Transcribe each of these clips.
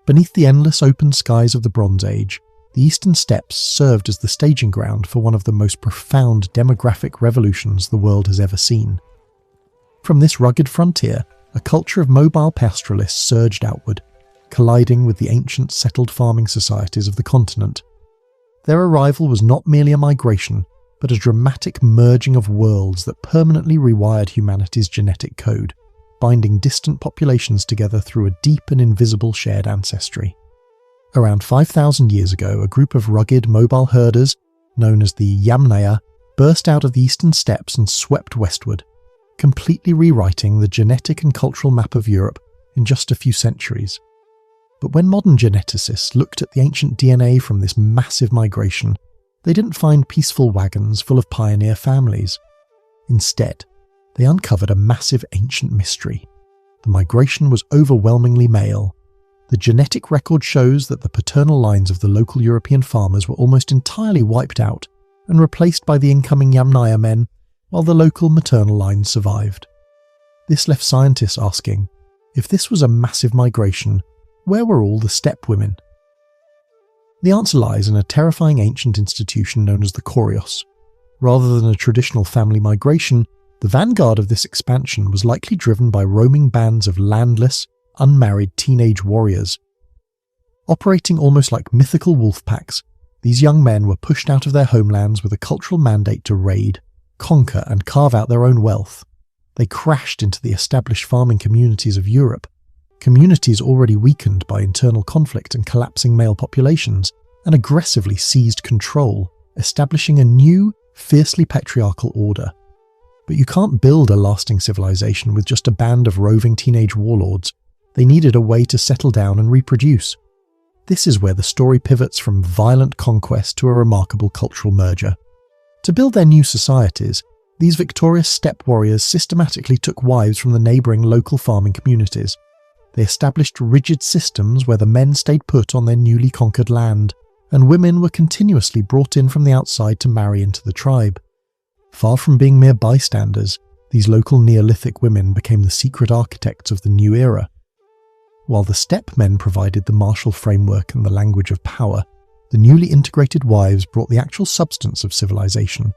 Beneath the endless open skies of the Bronze Age, the eastern steppes served as the staging ground for one of the most profound demographic revolutions the world has ever seen. From this rugged frontier, a culture of mobile pastoralists surged outward, colliding with the ancient settled farming societies of the continent. Their arrival was not merely a migration, but a dramatic merging of worlds that permanently rewired humanity's genetic code, binding distant populations together through a deep and invisible shared ancestry. Around 5,000 years ago, a group of rugged mobile herders, known as the Yamnaya, burst out of the eastern steppes and swept westward, completely rewriting the genetic and cultural map of Europe in just a few centuries. But when modern geneticists looked at the ancient DNA from this massive migration, they didn't find peaceful wagons full of pioneer families. Instead, they uncovered a massive ancient mystery. The migration was overwhelmingly male. The genetic record shows that the paternal lines of the local European farmers were almost entirely wiped out and replaced by the incoming Yamnaya men, while the local maternal lines survived. This left scientists asking, if this was a massive migration, where were all the steppe women? The answer lies in a terrifying ancient institution known as the Kóryos. Rather than a traditional family migration, the vanguard of this expansion was likely driven by roaming bands of landless, unmarried teenage warriors. Operating almost like mythical wolf packs, these young men were pushed out of their homelands with a cultural mandate to raid, conquer and carve out their own wealth. They crashed into the established farming communities of Europe, communities already weakened by internal conflict and collapsing male populations, and aggressively seized control, establishing a new, fiercely patriarchal order. But you can't build a lasting civilization with just a band of roving teenage warlords. They needed a way to settle down and reproduce. This is where the story pivots from violent conquest to a remarkable cultural merger. To build their new societies, these victorious steppe warriors systematically took wives from the neighbouring local farming communities. They established rigid systems where the men stayed put on their newly conquered land, and women were continuously brought in from the outside to marry into the tribe. Far from being mere bystanders, these local Neolithic women became the secret architects of the new era. While the steppe men provided the martial framework and the language of power, the newly integrated wives brought the actual substance of civilization.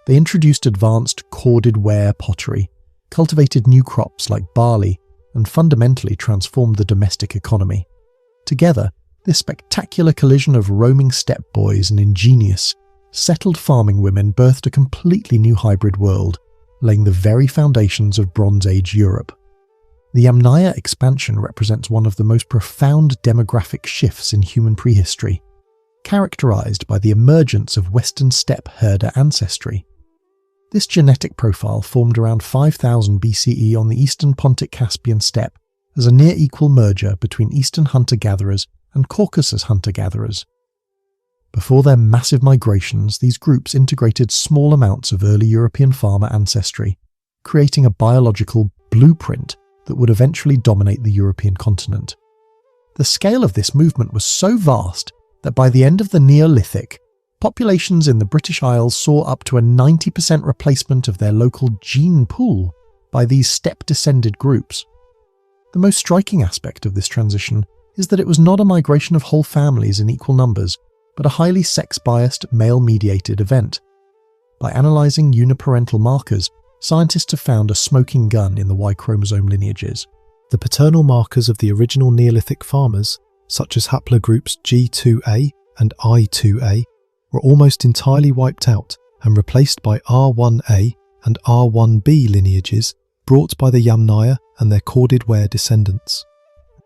They introduced advanced corded ware pottery, cultivated new crops like barley, and fundamentally transformed the domestic economy. Together, this spectacular collision of roaming steppe boys and ingenious, settled farming women birthed a completely new hybrid world, laying the very foundations of Bronze Age Europe. The Yamnaya expansion represents one of the most profound demographic shifts in human prehistory, characterized by the emergence of Western steppe herder ancestry. This genetic profile formed around 5000 BCE on the eastern Pontic-Caspian steppe as a near-equal merger between eastern hunter-gatherers and Caucasus hunter-gatherers. Before their massive migrations, these groups integrated small amounts of early European farmer ancestry, creating a biological blueprint that would eventually dominate the European continent. The scale of this movement was so vast that by the end of the Neolithic, populations in the British Isles saw up to a 90% replacement of their local gene pool by these steppe-descended groups. The most striking aspect of this transition is that it was not a migration of whole families in equal numbers, but a highly sex-biased, male-mediated event. By analysing uniparental markers, scientists have found a smoking gun in the Y-chromosome lineages. The paternal markers of the original Neolithic farmers, such as haplogroups G2a and I2a, were almost entirely wiped out and replaced by R1a and R1b lineages brought by the Yamnaya and their corded ware descendants.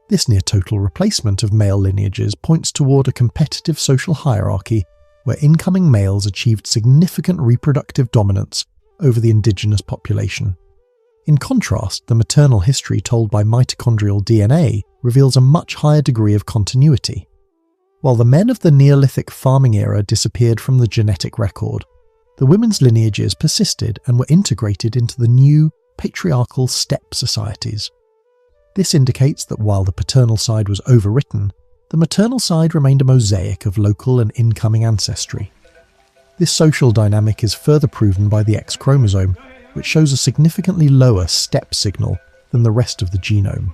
This near-total replacement of male lineages points toward a competitive social hierarchy where incoming males achieved significant reproductive dominance over the indigenous population. In contrast, the maternal history told by mitochondrial DNA reveals a much higher degree of continuity. While the men of the Neolithic farming era disappeared from the genetic record, the women's lineages persisted and were integrated into the new, patriarchal steppe societies. This indicates that while the paternal side was overwritten, the maternal side remained a mosaic of local and incoming ancestry. This social dynamic is further proven by the X chromosome, which shows a significantly lower steppe signal than the rest of the genome.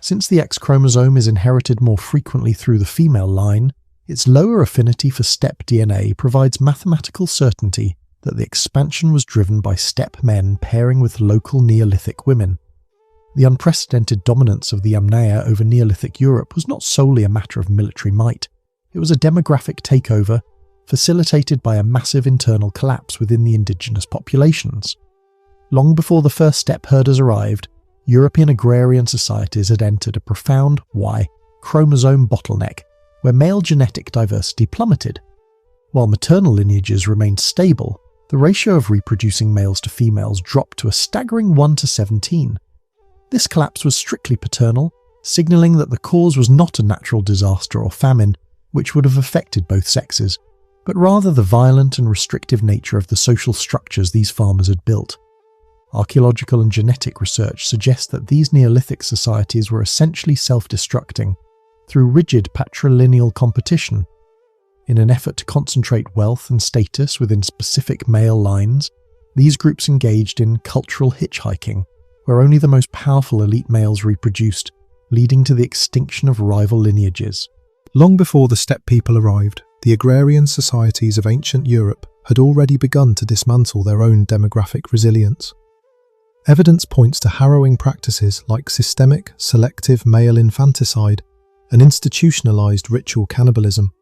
Since the X chromosome is inherited more frequently through the female line, its lower affinity for steppe DNA provides mathematical certainty that the expansion was driven by steppe men pairing with local Neolithic women. The unprecedented dominance of the Yamnaya over Neolithic Europe was not solely a matter of military might. It was a demographic takeover facilitated by a massive internal collapse within the indigenous populations. Long before the first steppe herders arrived, European agrarian societies had entered a profound Y-chromosome bottleneck, where male genetic diversity plummeted. While maternal lineages remained stable, the ratio of reproducing males to females dropped to a staggering 1:17. This collapse was strictly paternal, signalling that the cause was not a natural disaster or famine, which would have affected both sexes, but rather the violent and restrictive nature of the social structures these farmers had built. Archaeological and genetic research suggests that these Neolithic societies were essentially self-destructing through rigid patrilineal competition. In an effort to concentrate wealth and status within specific male lines, these groups engaged in cultural hitchhiking, where only the most powerful elite males reproduced, leading to the extinction of rival lineages. Long before the steppe people arrived, the agrarian societies of ancient Europe had already begun to dismantle their own demographic resilience. Evidence points to harrowing practices like systemic, selective male infanticide and institutionalized ritual cannibalism.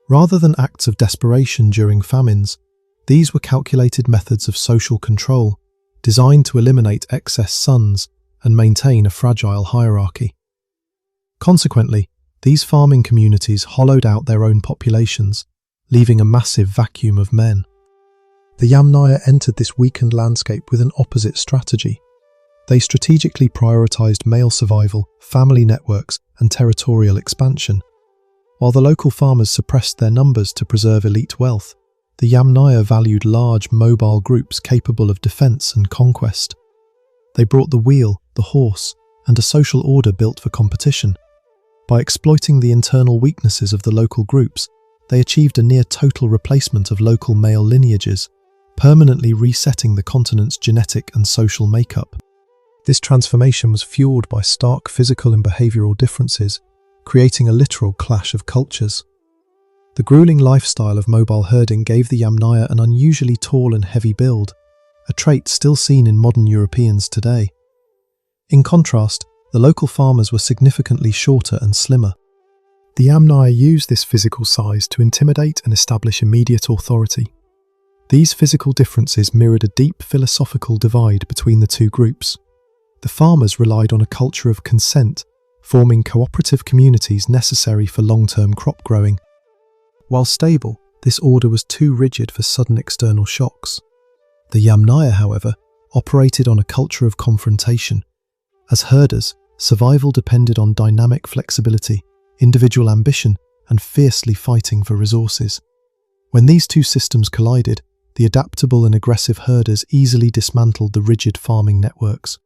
Rather than acts of desperation during famines, these were calculated methods of social control, designed to eliminate excess sons and maintain a fragile hierarchy. Consequently, these farming communities hollowed out their own populations, leaving a massive vacuum of men. The Yamnaya entered this weakened landscape with an opposite strategy. They strategically prioritized male survival, family networks, and territorial expansion. While the local farmers suppressed their numbers to preserve elite wealth, the Yamnaya valued large, mobile groups capable of defense and conquest. They brought the wheel, the horse, and a social order built for competition. By exploiting the internal weaknesses of the local groups, they achieved a near-total replacement of local male lineages, permanently resetting the continent's genetic and social makeup. This transformation was fueled by stark physical and behavioral differences, creating a literal clash of cultures. The grueling lifestyle of mobile herding gave the Yamnaya an unusually tall and heavy build, a trait still seen in modern Europeans today. In contrast, the local farmers were significantly shorter and slimmer. The Yamnaya used this physical size to intimidate and establish immediate authority. These physical differences mirrored a deep philosophical divide between the two groups. The farmers relied on a culture of consent, forming cooperative communities necessary for long-term crop growing. While stable, this order was too rigid for sudden external shocks. The Yamnaya, however, operated on a culture of confrontation. As herders, survival depended on dynamic flexibility, individual ambition, and fiercely fighting for resources. When these two systems collided, the adaptable and aggressive herders easily dismantled the rigid farming networks.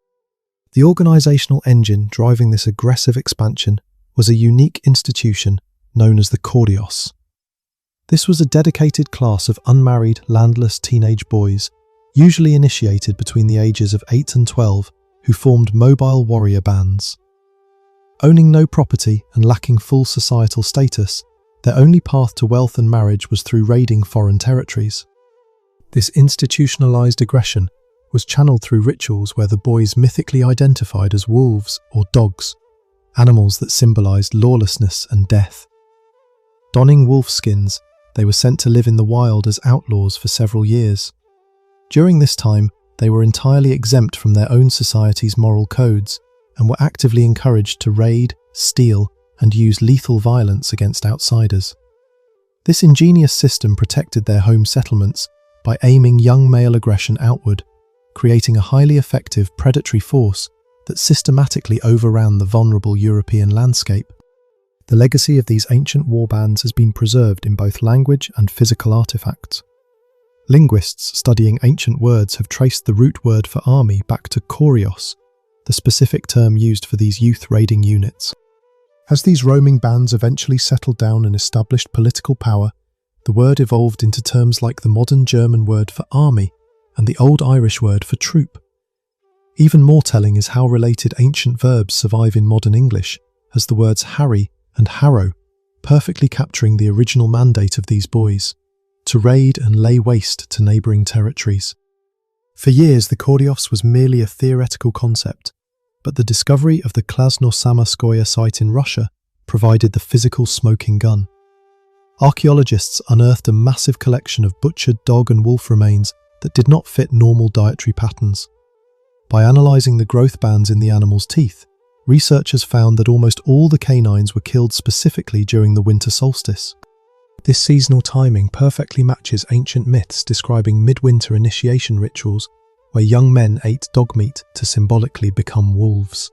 The organizational engine driving this aggressive expansion was a unique institution known as the Kóryos. This was a dedicated class of unmarried, landless teenage boys, usually initiated between the ages of 8 and 12, who formed mobile warrior bands. Owning no property and lacking full societal status, their only path to wealth and marriage was through raiding foreign territories. This institutionalized aggression was channeled through rituals where the boys mythically identified as wolves or dogs, animals that symbolized lawlessness and death. Donning wolf skins, they were sent to live in the wild as outlaws for several years. During this time, they were entirely exempt from their own society's moral codes and were actively encouraged to raid, steal, and use lethal violence against outsiders. This ingenious system protected their home settlements by aiming young male aggression outward, creating a highly effective predatory force that systematically overran the vulnerable European landscape. The legacy of these ancient warbands has been preserved in both language and physical artifacts. Linguists studying ancient words have traced the root word for army back to Kóryos, the specific term used for these youth raiding units. As these roaming bands eventually settled down and established political power, the word evolved into terms like the modern German word for army and the Old Irish word for troop. Even more telling is how related ancient verbs survive in modern English, as the words harry and harrow, perfectly capturing the original mandate of these boys, to raid and lay waste to neighbouring territories. For years, the Koryos was merely a theoretical concept, but the discovery of the Krasnosamarskoe site in Russia provided the physical smoking gun. Archaeologists unearthed a massive collection of butchered dog and wolf remains that did not fit normal dietary patterns. By analysing the growth bands in the animals' teeth, researchers found that almost all the canines were killed specifically during the winter solstice. This seasonal timing perfectly matches ancient myths describing midwinter initiation rituals where young men ate dog meat to symbolically become wolves.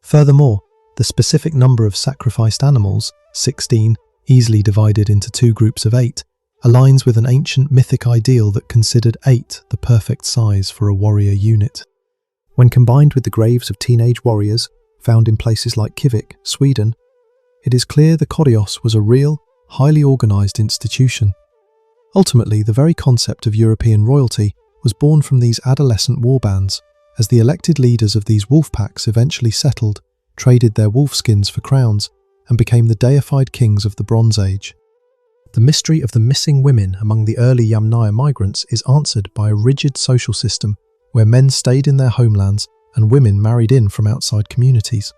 Furthermore, the specific number of sacrificed animals, 16, easily divided into 2 groups of 8, aligns with an ancient mythic ideal that considered 8 the perfect size for a warrior unit. When combined with the graves of teenage warriors found in places like Kivik, Sweden, it is clear the Koryos was a real, highly organised institution. Ultimately, the very concept of European royalty was born from these adolescent warbands, as the elected leaders of these wolf packs eventually settled, traded their wolf skins for crowns, and became the deified kings of the Bronze Age. The mystery of the missing women among the early Yamnaya migrants is answered by a rigid social system where men stayed in their homelands and women married in from outside communities.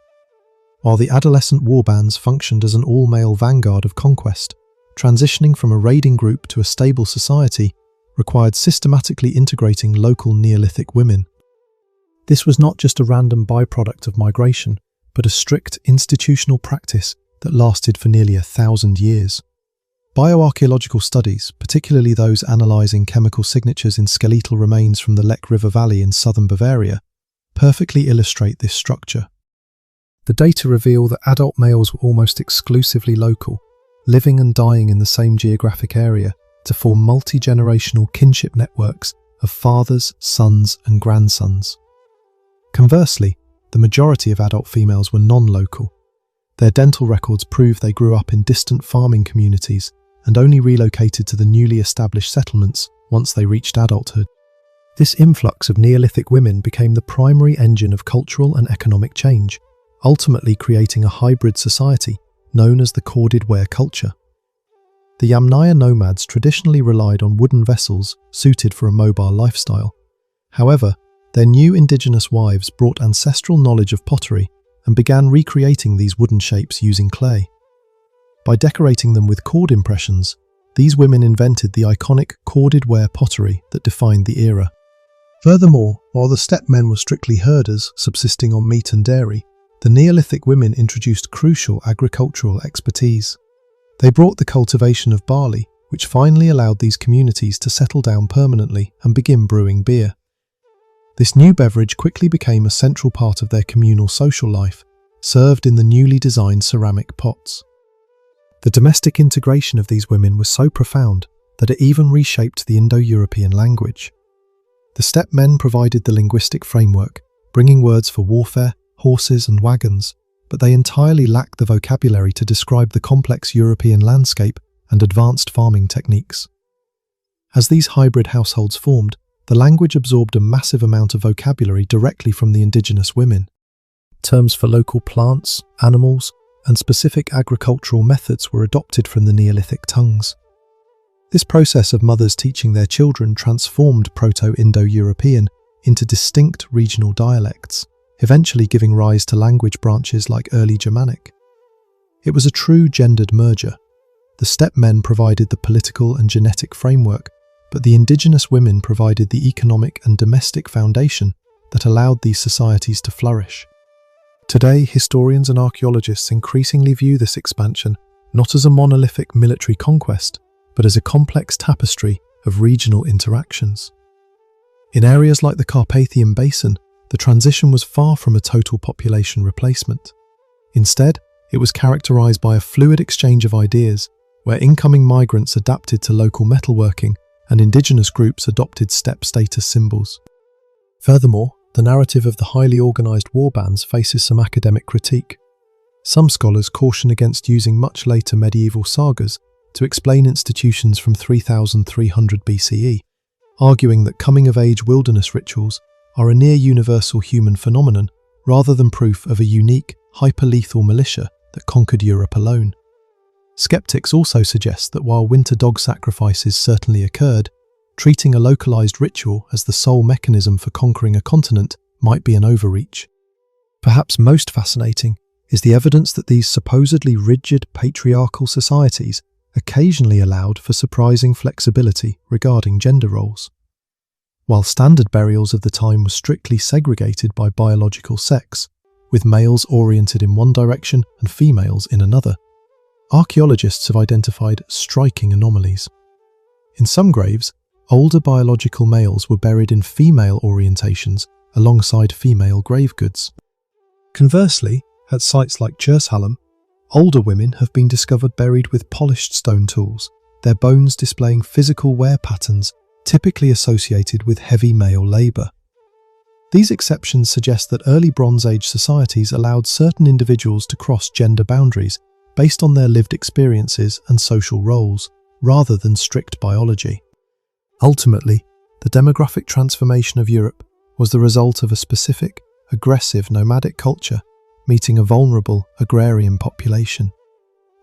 While the adolescent warbands functioned as an all-male vanguard of conquest, transitioning from a raiding group to a stable society required systematically integrating local Neolithic women. This was not just a random byproduct of migration, but a strict institutional practice that lasted for nearly 1,000 years. Bioarchaeological studies, particularly those analysing chemical signatures in skeletal remains from the Lech River Valley in southern Bavaria, perfectly illustrate this structure. The data reveal that adult males were almost exclusively local, living and dying in the same geographic area to form multi-generational kinship networks of fathers, sons and grandsons. Conversely, the majority of adult females were non-local. Their dental records prove they grew up in distant farming communities and only relocated to the newly established settlements once they reached adulthood. This influx of Neolithic women became the primary engine of cultural and economic change, ultimately creating a hybrid society known as the corded ware culture. The Yamnaya nomads traditionally relied on wooden vessels suited for a mobile lifestyle. However, their new indigenous wives brought ancestral knowledge of pottery and began recreating these wooden shapes using clay. By decorating them with cord impressions, these women invented the iconic corded ware pottery that defined the era. Furthermore, while the steppe men were strictly herders, subsisting on meat and dairy, the Neolithic women introduced crucial agricultural expertise. They brought the cultivation of barley, which finally allowed these communities to settle down permanently and begin brewing beer. This new beverage quickly became a central part of their communal social life, served in the newly designed ceramic pots. The domestic integration of these women was so profound that it even reshaped the Indo-European language. The steppe men provided the linguistic framework, bringing words for warfare, horses and wagons, but they entirely lacked the vocabulary to describe the complex European landscape and advanced farming techniques. As these hybrid households formed, the language absorbed a massive amount of vocabulary directly from the indigenous women. Terms for local plants, animals, and specific agricultural methods were adopted from the Neolithic tongues. This process of mothers teaching their children transformed Proto-Indo-European into distinct regional dialects, eventually giving rise to language branches like Early Germanic. It was a true gendered merger. The steppe men provided the political and genetic framework, but the indigenous women provided the economic and domestic foundation that allowed these societies to flourish. Today, historians and archaeologists increasingly view this expansion not as a monolithic military conquest, but as a complex tapestry of regional interactions. In areas like the Carpathian Basin, the transition was far from a total population replacement. Instead, it was characterized by a fluid exchange of ideas, where incoming migrants adapted to local metalworking and indigenous groups adopted steppe status symbols. Furthermore, the narrative of the highly organized warbands faces some academic critique. Some scholars caution against using much later medieval sagas to explain institutions from 3300 BCE, arguing that coming-of-age wilderness rituals are a near-universal human phenomenon rather than proof of a unique, hyperlethal militia that conquered Europe alone. Skeptics also suggest that while winter dog sacrifices certainly occurred, treating a localized ritual as the sole mechanism for conquering a continent might be an overreach. Perhaps most fascinating is the evidence that these supposedly rigid patriarchal societies occasionally allowed for surprising flexibility regarding gender roles. While standard burials of the time were strictly segregated by biological sex, with males oriented in one direction and females in another, archaeologists have identified striking anomalies. In some graves, older biological males were buried in female orientations alongside female grave goods. Conversely, at sites like Jerusalem, older women have been discovered buried with polished stone tools, their bones displaying physical wear patterns typically associated with heavy male labour. These exceptions suggest that early Bronze Age societies allowed certain individuals to cross gender boundaries based on their lived experiences and social roles, rather than strict biology. Ultimately, the demographic transformation of Europe was the result of a specific, aggressive nomadic culture meeting a vulnerable agrarian population.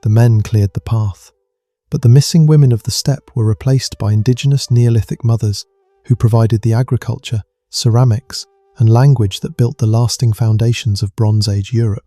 The men cleared the path, but the missing women of the steppe were replaced by indigenous Neolithic mothers who provided the agriculture, ceramics, and language that built the lasting foundations of Bronze Age Europe.